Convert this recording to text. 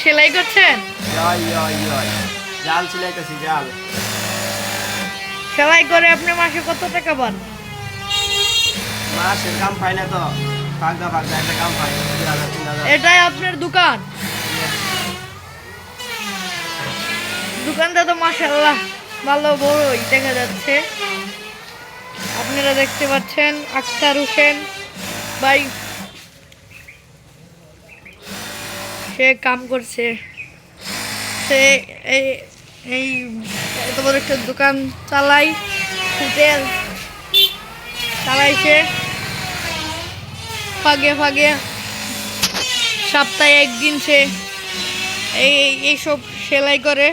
সেলাই করছেন? জাল সিলাইতেছি, জাল। সেলাই করে আপনি মাসে কত টাকা পান? মাসের কাম পাই না তো, ফাঁকদা ফাঁকদা একটা কাম পাই 2000 3000। এটাই আপনার দোকান? দোকানটা তো মাশাআল্লাহ ভালো বড়ই দেখা যাচ্ছে। আপনারা দেখতে পাচ্ছেন আক্তার হোসেন ভাই, সে কাম করছে। সে এই এই এত বড় একটা দোকান চালাই, হোটেল চালাইছে। ফাঁকে ফাঁকে সপ্তাহে একদিন সে এইসব সেলাই করে।